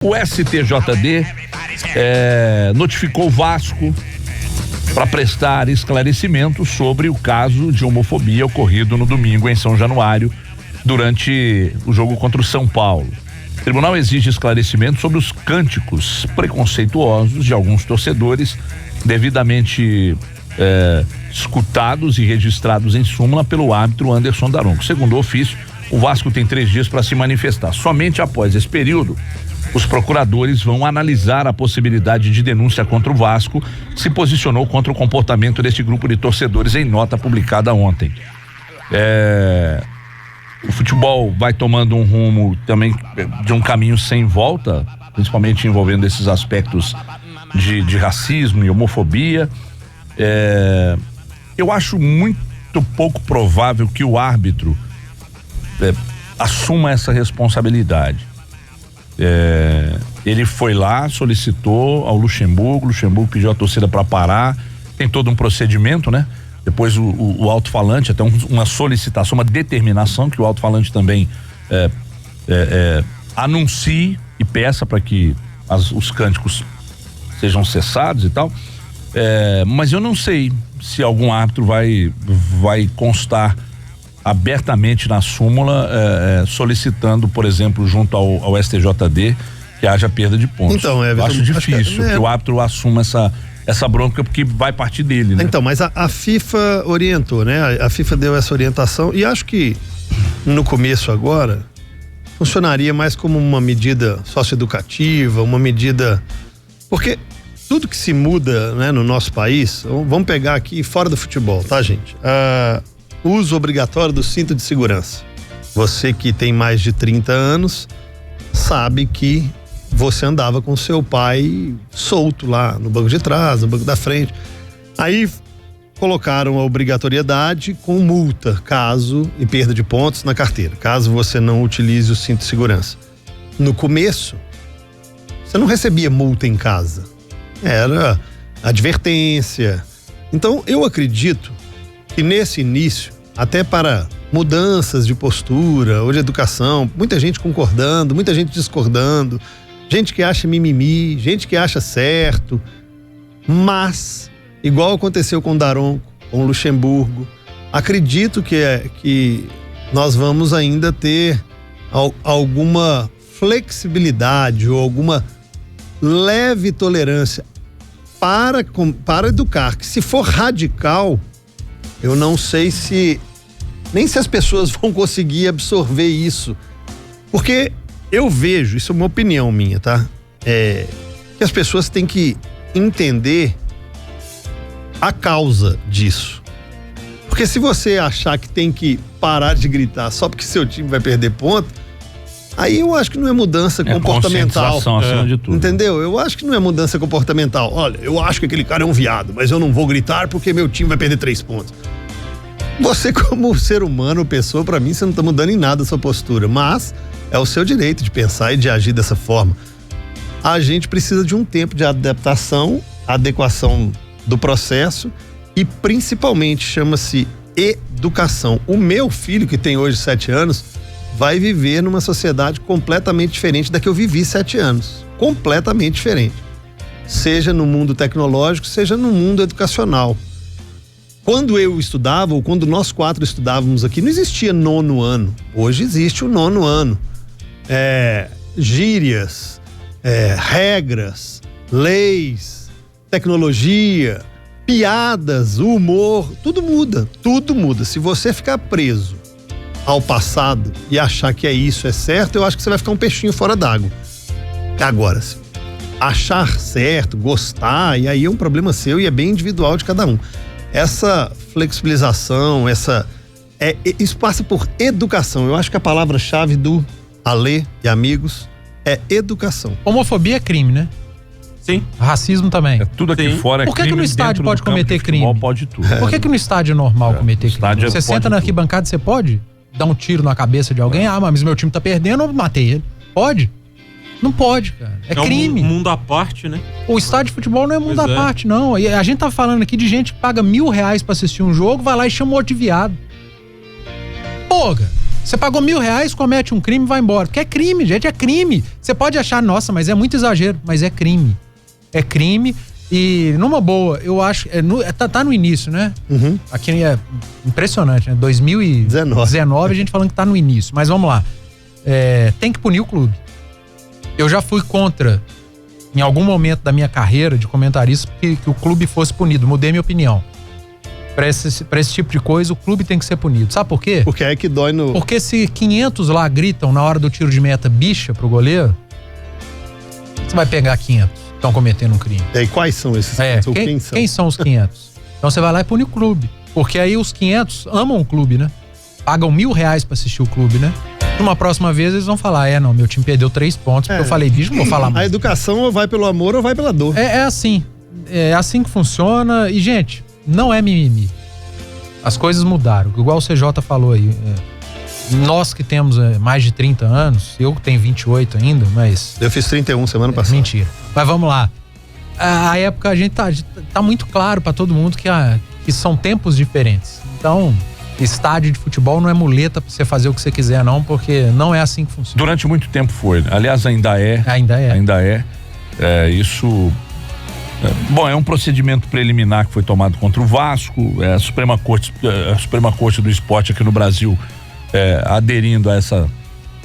O STJD notificou o Vasco para prestar esclarecimentos sobre o caso de homofobia ocorrido no domingo em São Januário, durante o jogo contra o São Paulo. O tribunal exige esclarecimentos sobre os cânticos preconceituosos de alguns torcedores, devidamente escutados e registrados em súmula pelo árbitro Anderson Daronco. Segundo o ofício, o Vasco tem 3 dias para se manifestar. Somente após esse período, os procuradores vão analisar a possibilidade de denúncia contra o Vasco, que se posicionou contra o comportamento deste grupo de torcedores em nota publicada ontem. O futebol vai tomando um rumo também de um caminho sem volta, principalmente envolvendo esses aspectos de racismo e homofobia. Eu acho muito pouco provável que o árbitro assuma essa responsabilidade. Ele foi lá, solicitou ao Luxemburgo pediu a torcida para parar, tem todo um procedimento, né? Depois o alto-falante, até uma solicitação, uma determinação que o alto-falante também anuncie e peça para que os cânticos sejam cessados e tal. Mas eu não sei se algum árbitro vai constar abertamente na súmula solicitando, por exemplo, junto ao STJD, que haja perda de pontos. Então, eu acho difícil que o árbitro assuma essa bronca, porque vai partir dele, né? Então, mas a FIFA orientou, né? A FIFA deu essa orientação e acho que no começo agora funcionaria mais como uma medida socioeducativa, uma medida, porque tudo que se muda, né, no nosso país, vamos pegar aqui fora do futebol, tá, gente? Uso obrigatório do cinto de segurança. Você que tem mais de 30 anos sabe que você andava com seu pai solto lá no banco de trás, no banco da frente. Aí colocaram a obrigatoriedade com multa, e perda de pontos na carteira, caso você não utilize o cinto de segurança. No começo, você não recebia multa em casa. Era advertência. Então, eu acredito que nesse início, até para mudanças de postura ou de educação, muita gente concordando, muita gente discordando, gente que acha mimimi, gente que acha certo, mas, igual aconteceu com o Daronco, com o Luxemburgo, acredito que nós vamos ainda ter alguma flexibilidade ou alguma leve tolerância para educar, que se for radical, eu não sei nem se as pessoas vão conseguir absorver isso, porque eu vejo, isso é uma opinião minha, tá? Que as pessoas têm que entender a causa disso, porque se você achar que tem que parar de gritar só porque seu time vai perder ponto, aí eu acho que não é mudança comportamental. Acima de tudo. Entendeu? Eu acho que não é mudança comportamental. Olha, eu acho que aquele cara é um viado, mas eu não vou gritar porque meu time vai perder 3 pontos. Você, como ser humano, pessoa, pra mim, você não tá mudando em nada a sua postura, mas é o seu direito de pensar e de agir dessa forma. A gente precisa de um tempo de adaptação, adequação do processo e principalmente chama-se educação. O meu filho, que tem hoje 7 anos, vai viver numa sociedade completamente diferente da que eu vivi 7 anos. Completamente diferente. Seja no mundo tecnológico, seja no mundo educacional. Quando eu estudava, ou quando nós 4 estudávamos aqui, não existia 9º ano. Hoje existe o 9º ano. Gírias, regras, leis, tecnologia, piadas, humor, tudo muda, tudo muda. Se você ficar preso ao passado e achar que isso é certo, eu acho que você vai ficar um peixinho fora d'água. Agora, achar certo, gostar, e aí é um problema seu e é bem individual de cada um. Essa flexibilização, isso passa por educação. Eu acho que a palavra-chave do Alê e amigos é educação. Homofobia é crime, né? Sim. Racismo também. Tudo aqui fora é crime. Por que no estádio pode cometer crime? Pode tudo. Por que no estádio é normal cometer crime? Você senta na arquibancada, você pode dar um tiro na cabeça de alguém? Mas meu time tá perdendo, eu matei ele. Pode? Não pode, cara. É crime. Um mundo à parte, né? O estádio de futebol não é mundo à parte, não. E a gente tá falando aqui de gente que paga R$1.000 pra assistir um jogo, vai lá e chama outro de viado. Pô, cara. Você pagou R$1.000, comete um crime e vai embora. Porque é crime, gente, é crime. Você pode achar, nossa, mas é muito exagero. Mas é crime. É crime e, numa boa, eu acho... tá no início, né? Uhum. Aqui é impressionante, né? 2019 a gente falando que tá no início. Mas vamos lá. Tem que punir o clube. Eu já fui contra, em algum momento da minha carreira de comentarista, que o clube fosse punido. Mudei minha opinião. Pra esse tipo de coisa, o clube tem que ser punido. Sabe por quê? Porque é que dói no... Porque se 500 lá gritam na hora do tiro de meta bicha pro goleiro, você vai pegar 500 que estão cometendo um crime. E quais são esses 500? Quem são os 500? Então você vai lá e pune o clube. Porque aí os 500 amam o clube, né? Pagam R$1.000 pra assistir o clube, né? Numa próxima vez eles vão falar, não, meu time perdeu 3 pontos, porque eu falei, bicho, não vou falar mais. A educação ou vai pelo amor ou vai pela dor. É assim. É assim que funciona. E, gente, não é mimimi. As coisas mudaram. Igual o CJ falou aí. Nós que temos mais de 30 anos, eu tenho 28 ainda, mas... Eu fiz 31 semana passada. Mentira. Mas vamos lá. A época, a gente tá muito claro pra todo mundo que são tempos diferentes. Então, estádio de futebol não é muleta pra você fazer o que você quiser, não, porque não é assim que funciona. Durante muito tempo foi. Aliás, ainda é. Ainda é. Isso... Bom, é um procedimento preliminar que foi tomado contra o Vasco, a Suprema Corte do Esporte aqui no Brasil aderindo a essa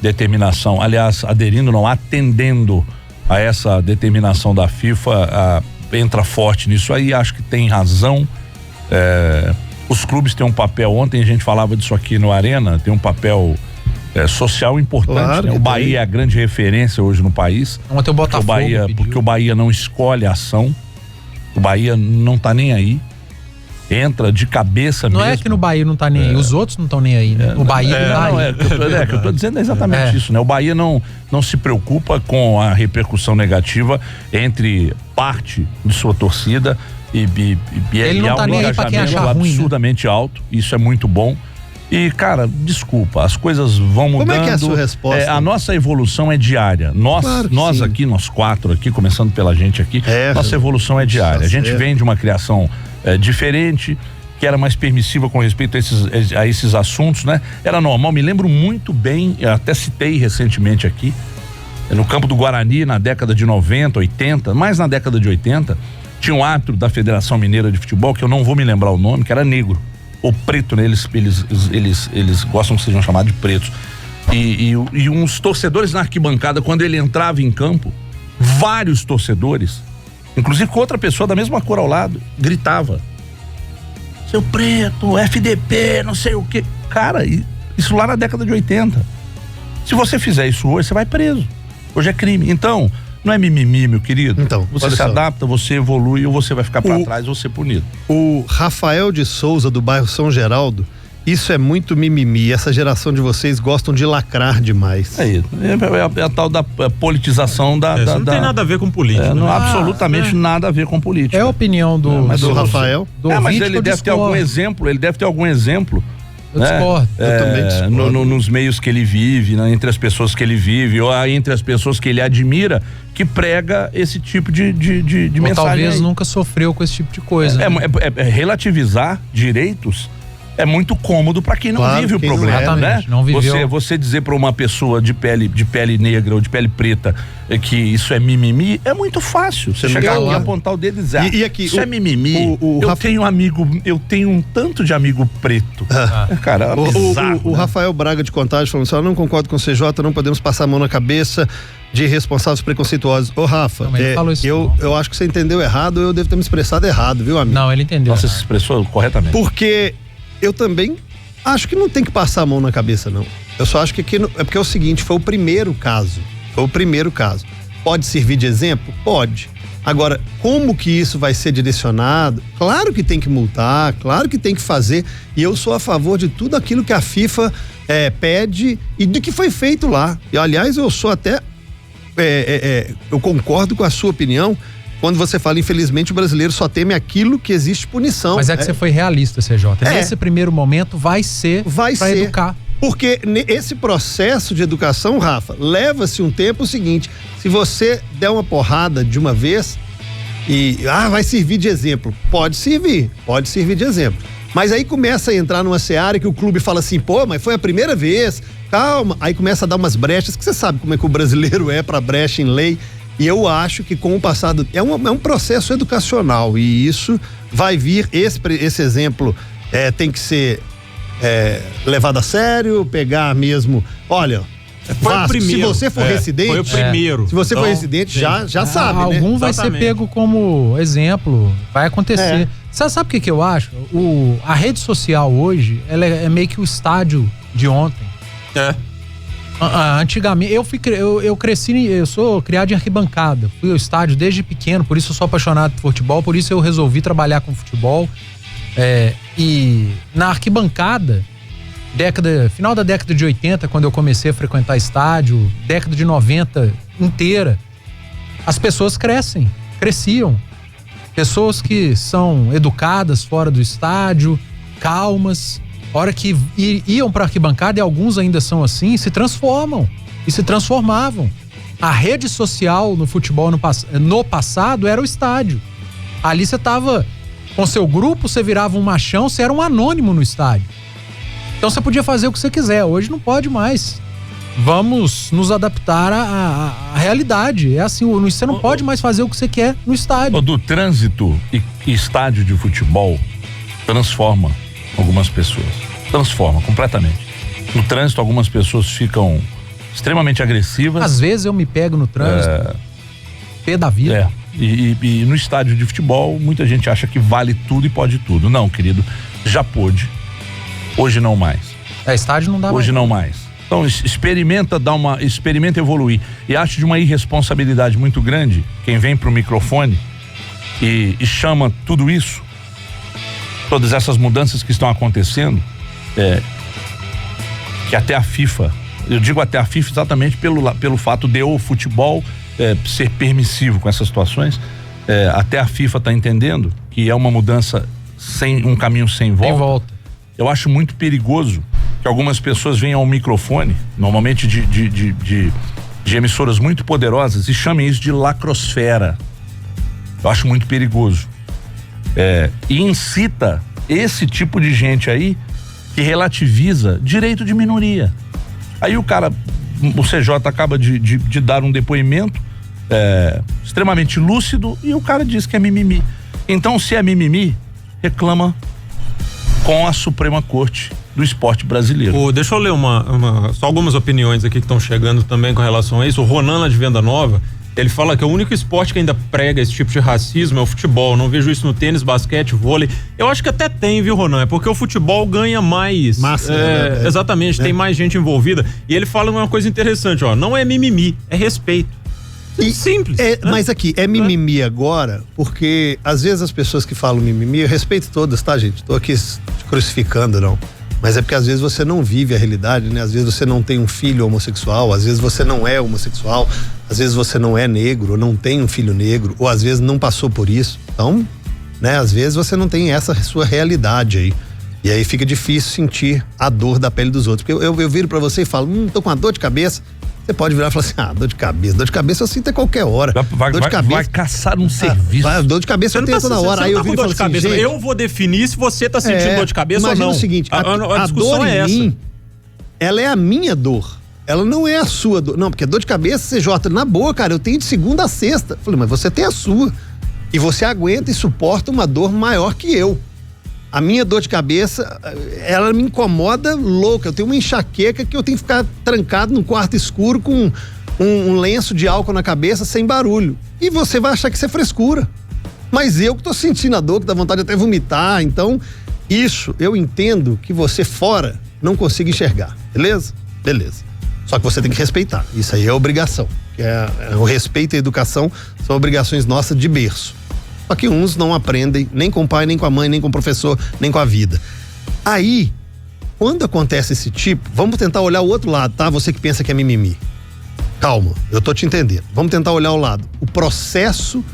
determinação, aliás, atendendo a essa determinação da FIFA, entra forte nisso aí, acho que tem razão. Os clubes têm um papel, ontem a gente falava disso aqui no Arena, tem um papel social importante, claro, né? O Bahia é a grande referência hoje no país. Ontem o Botafogo porque o Bahia não escolhe a ação. O Bahia não tá nem aí. Entra de cabeça mesmo. Não é que no Bahia não tá nem aí, os outros não estão nem aí, né? O Bahia que eu tô dizendo é exatamente isso, né? O Bahia não se preocupa com a repercussão negativa entre parte de sua torcida e ele não tá nem aí pra quem achar ruim, absurdamente alto. Isso é muito bom. E, cara, desculpa, as coisas vão mudando. Como é que é a sua resposta? A nossa evolução é diária. Nós aqui, nós 4 aqui, começando pela gente aqui, nossa evolução é diária. A gente vem de uma criação diferente, que era mais permissiva com respeito a esses assuntos, né? Era normal, me lembro muito bem, eu até citei recentemente aqui, no campo do Guarani, na década de 90, 80, mais na década de 80, tinha um árbitro da Federação Mineira de Futebol, que eu não vou me lembrar o nome, que era negro. Ou preto, né? Eles gostam que sejam chamados de pretos. E uns torcedores na arquibancada, quando ele entrava em campo, vários torcedores, inclusive com outra pessoa da mesma cor ao lado, gritava: seu preto, FDP, não sei o quê. Cara, isso lá na década de 80. Se você fizer isso hoje, você vai preso. Hoje é crime. Então, não é mimimi, meu querido. Então, você se adapta, você evolui ou você vai ficar pra trás ou ser punido. O Rafael de Souza, do bairro São Geraldo, isso é muito mimimi. Essa geração de vocês gostam de lacrar demais. É a tal da politização da... Isso não tem nada a ver com política. Absolutamente nada a ver com política. É a opinião do Rafael. Mas ele deve ter algum exemplo, Eu discordo. Eu também discordo. Nos meios que ele vive, né, entre as pessoas que ele vive, ou entre as pessoas que ele admira, que prega esse tipo de mensagem. Talvez nunca sofreu com esse tipo de coisa. Relativizar direitos é muito cômodo para quem não vive o problema, né? Não viveu. Você dizer para uma pessoa de pele negra ou de pele preta que isso é mimimi, é muito fácil. Você chegar aqui e apontar o dedo e dizer, isso é mimimi. Eu tenho um tanto de amigo preto. Cara, o Rafael Braga de Contagem falando assim: eu não concordo com o CJ, não podemos passar a mão na cabeça de responsáveis preconceituosos. Ô, Rafa, eu acho que você entendeu errado, eu devo ter me expressado errado, viu, amigo? Não, ele entendeu. Você se expressou corretamente. Porque eu também acho que não tem que passar a mão na cabeça, não. Eu só acho que aqui é porque é o seguinte, foi o primeiro caso. Pode servir de exemplo? Pode. Agora, como que isso vai ser direcionado? Claro que tem que multar, claro que tem que fazer, e eu sou a favor de tudo aquilo que a FIFA pede e do que foi feito lá. E, aliás, eu sou até eu concordo com a sua opinião quando você fala, infelizmente, o brasileiro só teme aquilo que existe punição. Mas você foi realista, CJ. Nesse primeiro momento vai ser para educar. Porque esse processo de educação, Rafa, leva-se um tempo o seguinte: se você der uma porrada de uma vez e vai servir de exemplo, pode servir de exemplo. Mas aí começa a entrar numa seara que o clube fala assim, pô, mas foi a primeira vez, calma. Aí começa a dar umas brechas, que você sabe como é que o brasileiro é pra brecha em lei. E eu acho que com o passado, é um processo educacional e isso vai vir, esse exemplo tem que ser levado a sério, pegar mesmo, olha... Foi o primeiro. Se você for residente, foi o primeiro. Se você for residente, já sabe, né? Algum vai ser pego como exemplo, vai acontecer. Você sabe o que eu acho? A rede social hoje, ela é meio que o estádio de ontem. Antigamente, eu cresci, eu sou criado em arquibancada, fui ao estádio desde pequeno, por isso eu sou apaixonado por futebol, por isso eu resolvi trabalhar com futebol. E na arquibancada, final da década de 80, quando eu comecei a frequentar estádio, década de 90 inteira, as pessoas cresciam. Pessoas que são educadas fora do estádio, calmas, a hora que iam para arquibancada, e alguns ainda são assim, se transformam e se transformavam. A rede social no futebol no passado era o estádio. Ali você tava com seu grupo, você virava um machão, você era um anônimo no estádio. Então você podia fazer o que você quiser, hoje não pode mais. Vamos nos adaptar à realidade. É assim, você não pode mais fazer o que você quer no estádio. Do trânsito e estádio de futebol transforma algumas pessoas. Transforma completamente. No trânsito, algumas pessoas ficam extremamente agressivas. Às vezes eu me pego no trânsito, pé da vida. E no estádio de futebol, muita gente acha que vale tudo e pode tudo. Não, querido, já pôde. Hoje não mais. Estádio não dá mais. Hoje não mais. Então experimenta evoluir. E acho de uma irresponsabilidade muito grande quem vem pro microfone e chama tudo isso, todas essas mudanças que estão acontecendo, que até a FIFA, eu digo até a FIFA exatamente pelo fato de o futebol ser permissivo com essas situações, até a FIFA tá entendendo que é uma mudança um caminho sem volta. Eu acho muito perigoso que algumas pessoas venham ao microfone, normalmente de emissoras muito poderosas, e chamem isso de lacrosfera. Eu acho muito perigoso. E incita esse tipo de gente aí que relativiza direito de minoria. Aí o CJ acaba de dar um depoimento extremamente lúcido e o cara diz que é mimimi. Então, se é mimimi, reclama com a Suprema Corte do Esporte Brasileiro. Deixa eu ler só algumas opiniões aqui que estão chegando também com relação a isso. O Ronan lá de Venda Nova, ele fala que o único esporte que ainda prega esse tipo de racismo é o futebol. Não vejo isso no tênis, basquete, vôlei. Eu acho que até tem, viu, Ronan? É porque o futebol ganha mais. Massa. Exatamente, tem mais gente envolvida. E ele fala uma coisa interessante, não é mimimi, é respeito. Simples. Mas aqui, mimimi agora, porque às vezes as pessoas que falam mimimi, eu respeito todas, tá, gente? Tô aqui te crucificando, não. Mas é porque às vezes você não vive a realidade, né? Às vezes você não tem um filho homossexual, às vezes você não é homossexual, às vezes você não é negro, ou não tem um filho negro, ou às vezes não passou por isso. Então, né? Às vezes você não tem essa sua realidade aí. E aí fica difícil sentir a dor da pele dos outros. Porque eu viro pra você e falo, tô com uma dor de cabeça. Você pode virar e falar assim, dor de cabeça eu sinto a qualquer hora. Vai caçar um serviço. Dor de cabeça eu tenho toda hora. Aí eu viro e falo assim, gente, eu vou definir se você tá sentindo dor de cabeça ou não. Imagina o seguinte, a dor em mim, ela é a minha dor. Ela não é a sua dor. Não, porque dor de cabeça, CJ, na boa, cara, eu tenho de segunda a sexta. Falei, mas você tem a sua. E você aguenta e suporta uma dor maior que eu. A minha dor de cabeça, ela me incomoda louca. Eu tenho uma enxaqueca que eu tenho que ficar trancado num quarto escuro com um lenço de álcool na cabeça sem barulho. E você vai achar que isso é frescura. Mas eu que tô sentindo a dor, que dá vontade de até vomitar. Então, isso eu entendo que você fora não consiga enxergar. Beleza? Beleza. Só que você tem que respeitar. Isso aí é obrigação. O respeito e a educação são obrigações nossas de berço. Só que uns não aprendem nem com o pai, nem com a mãe, nem com o professor, nem com a vida. Aí, quando acontece esse tipo, vamos tentar olhar o outro lado, tá? Você que pensa que é mimimi. Calma, eu tô te entendendo. Vamos tentar olhar o lado. O processo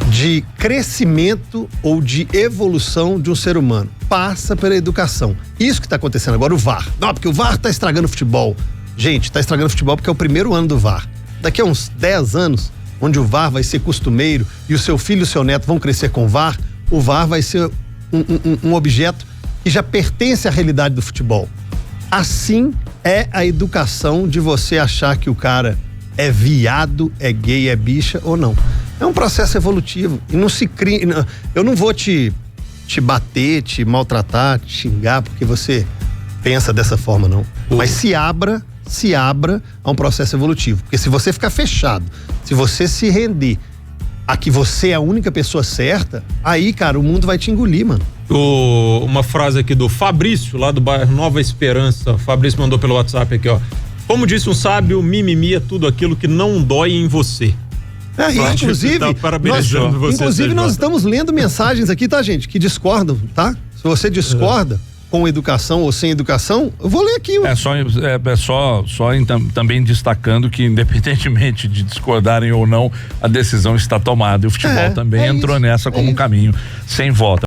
de crescimento ou de evolução de um ser humano passa pela educação. Isso que tá acontecendo agora, o VAR. Não, porque o VAR tá estragando o futebol. Gente, tá estragando o futebol porque é o primeiro ano do VAR. Daqui a uns 10 anos, onde o VAR vai ser costumeiro e o seu filho e o seu neto vão crescer com o VAR, o VAR vai ser um objeto que já pertence à realidade do futebol. Assim é a educação de você achar que o cara é viado, é gay, é bicha ou não. É um processo evolutivo e não se cria. Eu não vou te bater, te maltratar, te xingar porque você pensa dessa forma, não. Mas se abra a um processo evolutivo. Porque se você ficar fechado, se você se render a que você é a única pessoa certa, aí, cara, o mundo vai te engolir, mano. Uma frase aqui do Fabrício, lá do bairro Nova Esperança. O Fabrício mandou pelo WhatsApp aqui, ó. Como disse um sábio, mimimi é tudo aquilo que não dói em você. Inclusive nós estamos lendo mensagens aqui, tá, gente, que discordam, tá? Se você discorda com educação ou sem educação, eu vou ler aqui. Também destacando que independentemente de discordarem ou não, a decisão está tomada e o futebol também entrou nessa como um caminho sem volta.